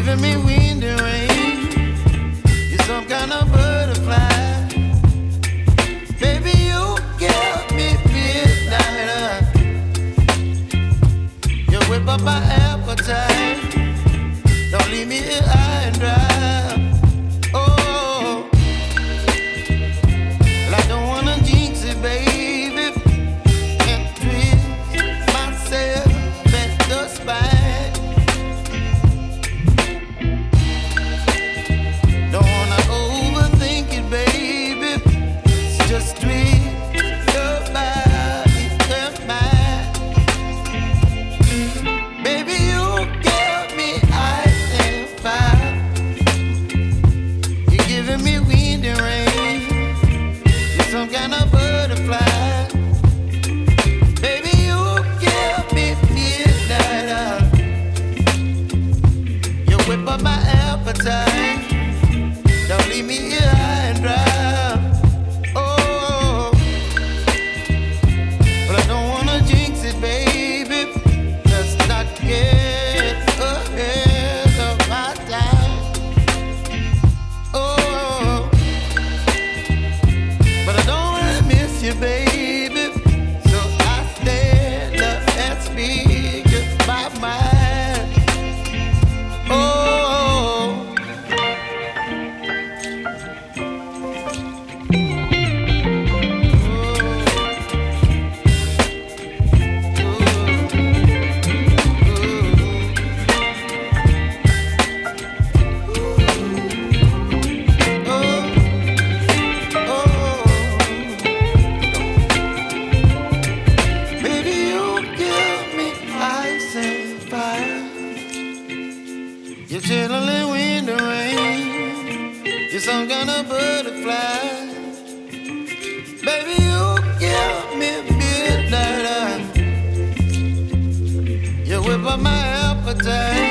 giving me wind and rain. You're some kind of butterfly. Baby, you give me midnight. You whip up my appetite. Don't leave me here high and dry. Oh, well, I don't wanna jinx it, baby. Can't twist myself at the spine. Don't wanna overthink it, baby. It's just twist your body and mine. Baby, you give me ice and fire. You're giving me wind and rain. You're some kind of butterfly. Baby, you give me midnight. You whip up my appetite. Don't leave me here high and dry. Oh, but I don't wanna jinx it, baby. Let's not get ahead of my time. Oh, but I don't wanna miss you, baby. So I stand up and speak my mind. Oh. Baby, you give me ice and fire. You're chilling wind and rain. You're some kind of butterfly. Baby, you give me midnight. You whip up my appetite.